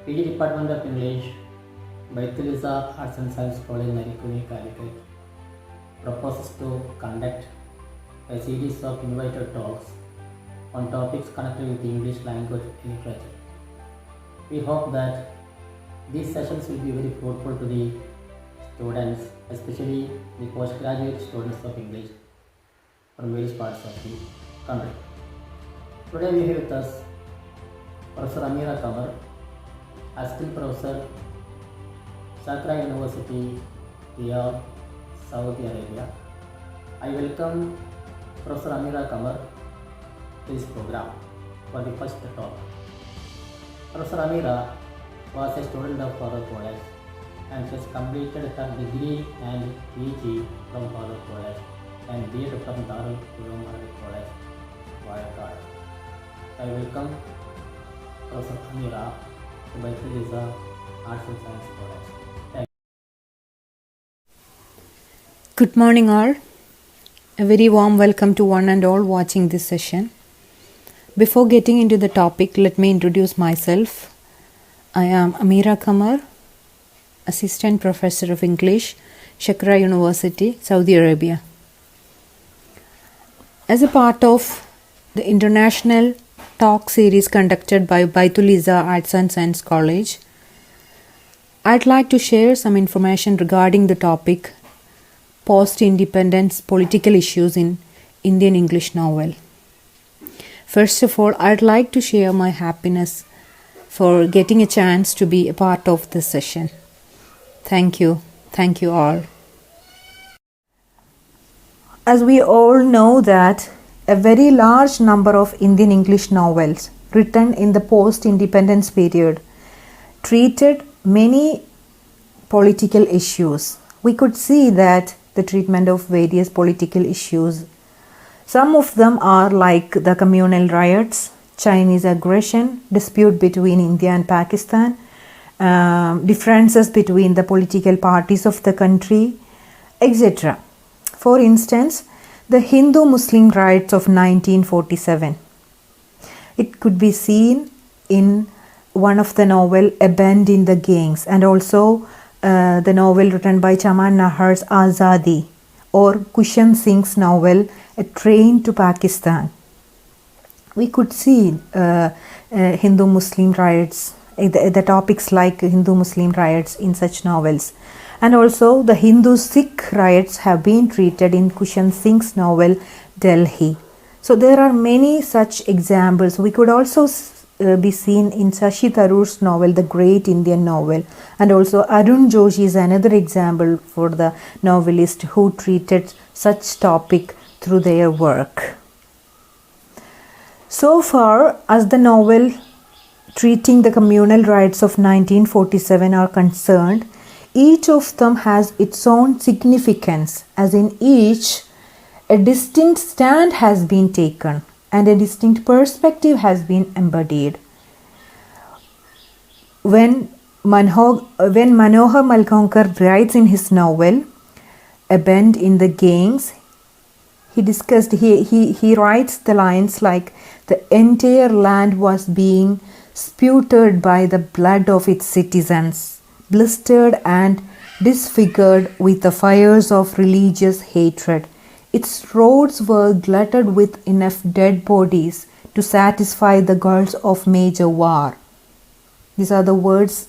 PG Department of English, Baitulisa Arts and Science College, Narikuni, Calicut, proposes to conduct a series of invited talks on topics connected with the English language and literature. We hope that these sessions will be very fruitful to the students, especially the postgraduate students of English from various parts of the country. Today we have with us Professor Amira Kamar, Assistant Professor, Sakra University, Riyadh, Saudi Arabia. I welcome Professor Amira Kamar to this program for the first talk. Professor Amira was a student of Farooq College and she has completed her degree and PG from Farooq College and B.Ed from Darul Uloom Arabic College, Wayakad. I welcome Professor Amira to Baitulisa Arts and Science College. Thank you. Good morning all. A very warm welcome to one and all watching this session. Before getting into the topic, let me introduce myself. I am Amira Kamar, Assistant Professor of English, Shakra University, Saudi Arabia. As a part of the international talk series conducted by Baitulisa Arts and Science College, I'd like to share some information regarding the topic post-independence political issues in Indian English novel. First of all, I'd like to share my happiness for getting a chance to be a part of this session. Thank you. Thank you all. As we all know that a very large number of Indian English novels written in the post-independence period treated many political issues. We could see that the treatment of various political issues. Some of them are like the communal riots, Chinese aggression, dispute between India and Pakistan, differences between the political parties of the country, etc. For instance, the Hindu-Muslim riots of 1947. It could be seen in one of the novel A Bend in the Ganges and also the novel written by Chaman Nahar's Azadi or Kushan Singh's novel A Train to Pakistan. We could see Hindu-Muslim riots, the topics like Hindu-Muslim riots in such novels. And also the Hindu-Sikh riots have been treated in Kushan Singh's novel Delhi. So there are many such examples. We could also be seen in Shashi Tharoor's novel The Great Indian Novel, and also Arun Joshi is another example for the novelist who treated such topic through their work. So far as the novel treating the communal riots of 1947 are concerned, each of them has its own significance, as in each a distinct stand has been taken and a distinct perspective has been embodied. When Manohar Malgaonkar writes in his novel A Bend in the Ganges, he writes the lines like, the entire land was being spewed by the blood of its citizens, blistered and disfigured with the fires of religious hatred. Its roads were glutted with enough dead bodies to satisfy the goals of major war. These are the words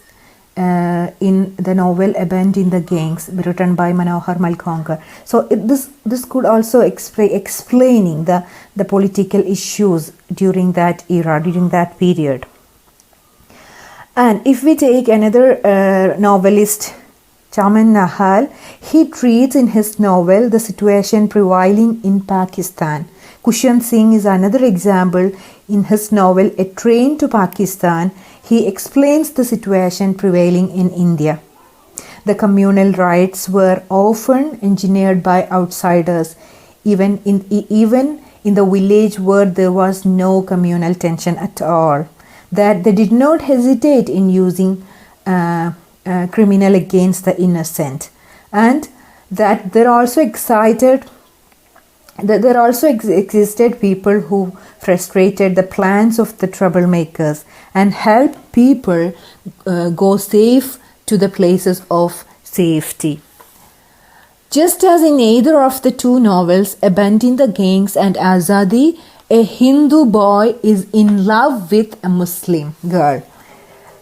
in the novel A Bend in the Ganges, written by Manohar Malgaonkar. So this could also explaining the political issues during that era, during that period. And if we take another novelist, Chaman Nahar, he treats in his novel the situation prevailing in Pakistan. Kushan Singh is another example. In his novel A Train to Pakistan, he explains the situation prevailing in India. The communal riots were often engineered by outsiders, even in the village where there was no communal tension at all. That they did not hesitate in using criminal against the innocent, and that they're also excited There also existed people who frustrated the plans of the troublemakers and helped people go safe to the places of safety. Just as in either of the two novels, Abandoning the Gangs and Azadi, a Hindu boy is in love with a Muslim girl.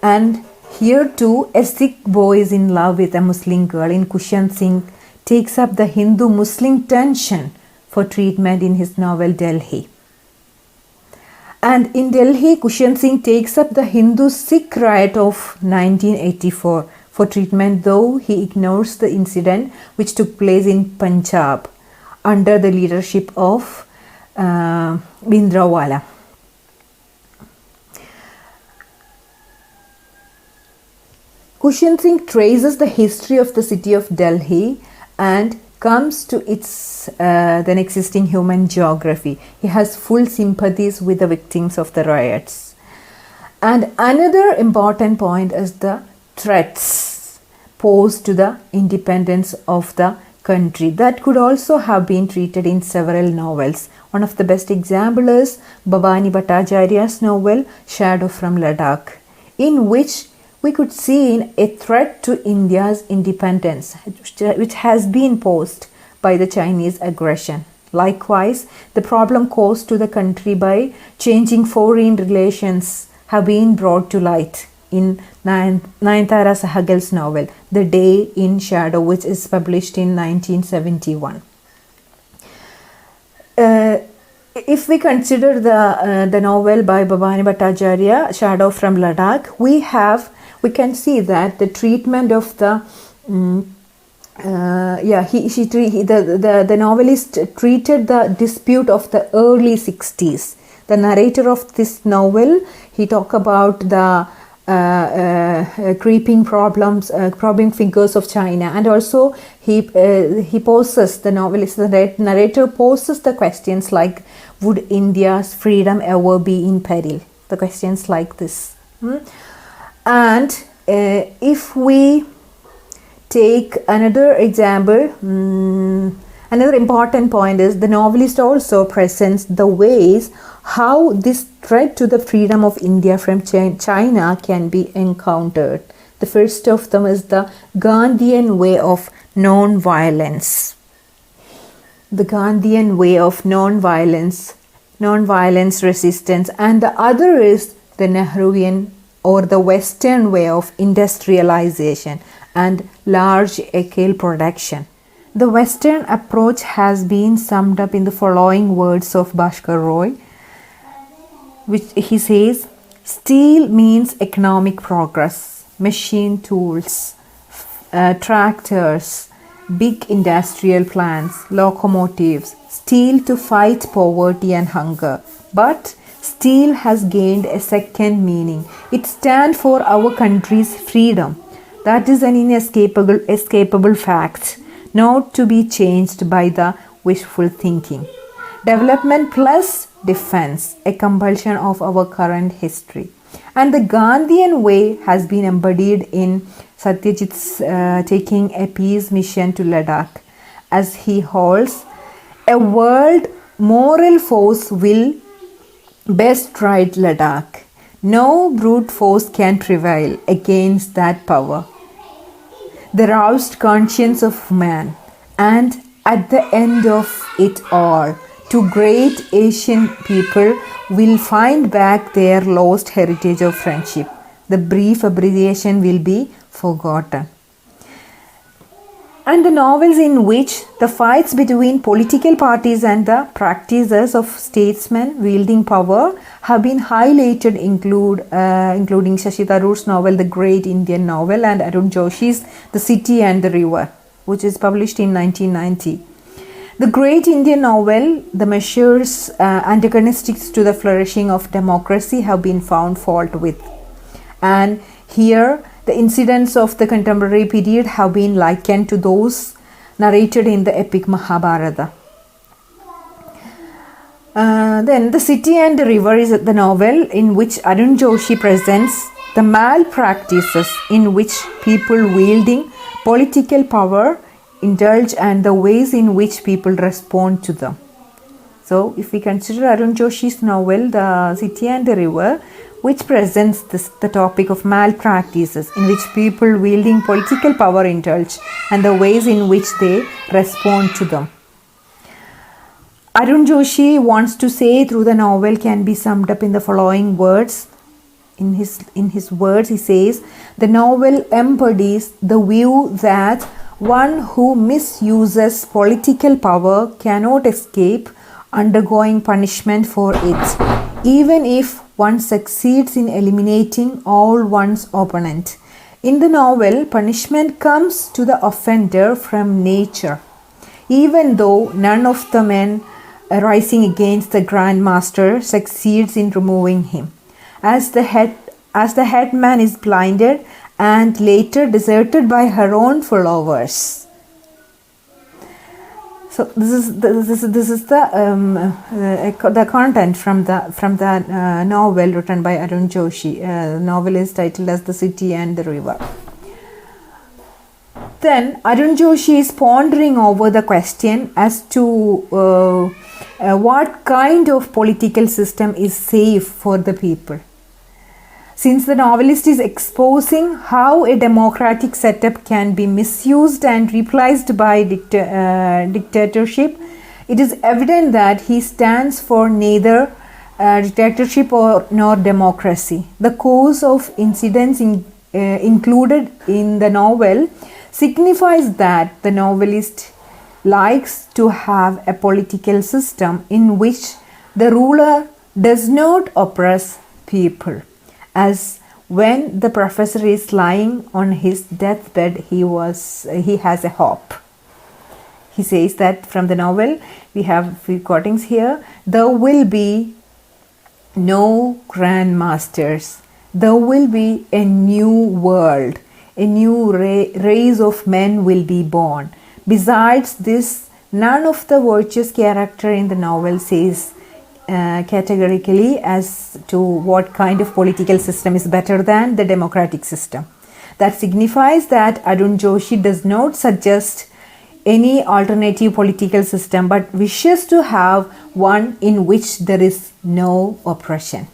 And here too, a Sikh boy is in love with a Muslim girl. In Kushan Singh takes up the Hindu-Muslim tension for treatment in his novel Delhi. And in Delhi, Kushan Singh takes up the Hindu-Sikh riot of 1984 for treatment, though he ignores the incident which took place in Punjab under the leadership of Bhindranwale. Kushan Singh traces the history of the city of Delhi and comes to its then existing human geography. He has full sympathies with the victims of the riots. And another important point is the threats posed to the independence of the country. That could also have been treated in several novels. One of the best examples is Bhavani Bhattacharya's novel Shadow from Ladakh, in which we could see a threat to India's independence, which has been posed by the Chinese aggression. Likewise, the problem caused to the country by changing foreign relations have been brought to light in Nayanthara Sahagal's novel, The Day in Shadow, which is published in 1971. If we consider the novel by Bhavani Bhattacharya, Shadow from Ladakh, we can see that the treatment of the the novelist treated the dispute of the early 60s. The narrator of this novel, he talked about the creeping problem figures of China, and also he poses, the novelist, the narrator poses the questions like, would India's freedom ever be in peril? The questions like this. And if we take another example, another important point is the novelist also presents the ways how this threat to the freedom of India from China can be encountered. The first of them is the Gandhian way of non-violence. The Gandhian way of non-violence resistance, and the other is the Nehruvian or the Western way of industrialization and large-scale production. The Western approach has been summed up in the following words of Bhaskar Roy, which he says, steel means economic progress, machine tools, tractors, big industrial plants, locomotives, steel to fight poverty and hunger. But steel has gained a second meaning. It stands for our country's freedom. That is an inescapable fact, not to be changed by the wishful thinking. Development plus defense, a compulsion of our current history. And the Gandhian way has been embodied in Satyajit's taking a peace mission to Ladakh, as he holds, a world moral force will best ride Ladakh. No brute force can prevail against that power. The roused conscience of man, and at the end of it all, two great Asian people will find back their lost heritage of friendship. The brief abbreviation will be forgotten. And the novels in which the fights between political parties and the practices of statesmen wielding power have been highlighted including Shashi Tharoor's novel The Great Indian Novel and Arun Joshi's The City and the River, which is published in 1990. The Great Indian Novel, the measures antagonistic to the flourishing of democracy have been found fault with. And here, the incidents of the contemporary period have been likened to those narrated in the epic Mahabharata. Then The City and the River is the novel in which Arun Joshi presents the malpractices in which people wielding political power indulge and the ways in which people respond to them. So, if we consider Arun Joshi's novel, The City and the River, which presents the topic of malpractices in which people wielding political power indulge and the ways in which they respond to them. Arun Joshi wants to say through the novel can be summed up in the following words. In his words, he says, the novel embodies the view that one who misuses political power cannot escape undergoing punishment for it, even if one succeeds in eliminating all one's opponent. In the novel, punishment comes to the offender from nature, even though none of the men rising against the Grand Master succeeds in removing him. As the headman is blinded and later deserted by her own followers. So this is the content from the novel written by Arun Joshi. The novel is titled as The City and the River. Then Arun Joshi is pondering over the question as to what kind of political system is safe for the people. Since the novelist is exposing how a democratic setup can be misused and replaced by dictatorship, it is evident that he stands for neither dictatorship nor democracy. The course of incidents included in the novel signifies that the novelist likes to have a political system in which the ruler does not oppress people. As when the professor is lying on his deathbed, he has a hope. He says that from the novel, we have a few quotings here. There will be no grand masters. There will be a new world. A new race of men will be born. Besides this, none of the virtuous character in the novel says categorically as to what kind of political system is better than the democratic system. That signifies that Arun Joshi does not suggest any alternative political system but wishes to have one in which there is no oppression.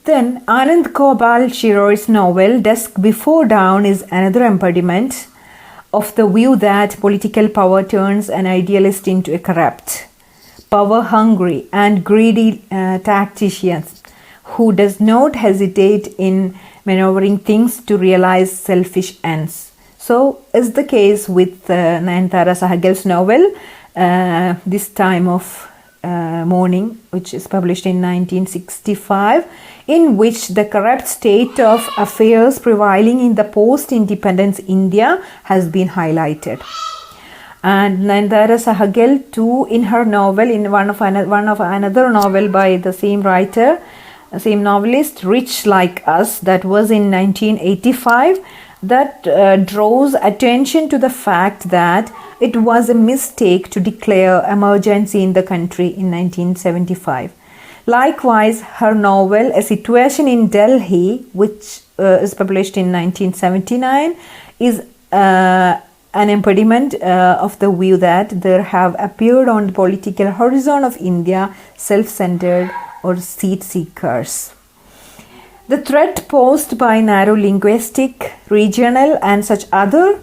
Then Anand Gopal Shiroy's novel Dusk Before Dawn is another embodiment of the view that political power turns an idealist into a corrupt, power-hungry and greedy tactician who does not hesitate in maneuvering things to realize selfish ends. So is the case with Nayanthara Sahagal's novel, This Time of Morning, which is published in 1965, in which the corrupt state of affairs prevailing in the post-independence India has been highlighted. And Nayanthara Sahagal too, in her novel, in one of another novel by the same writer, same novelist, Rich Like Us, that was in 1985, that draws attention to the fact that it was a mistake to declare emergency in the country in 1975. Likewise, her novel A Situation in Delhi, which is published in 1979, is an embodiment of the view that there have appeared on the political horizon of India self-centered or seat seekers. The threat posed by narrow linguistic, regional and such other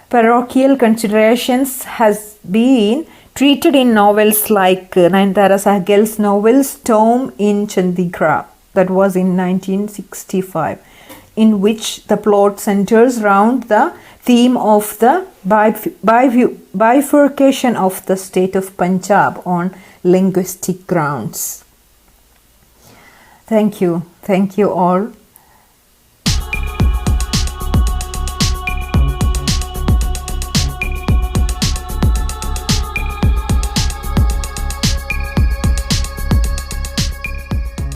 parochial considerations has been treated in novels like Nayanthara Sahagal's novel Storm in Chandigarh, that was in 1965, in which the plot centers around the theme of the bifurcation of the state of Punjab on linguistic grounds. Thank you all.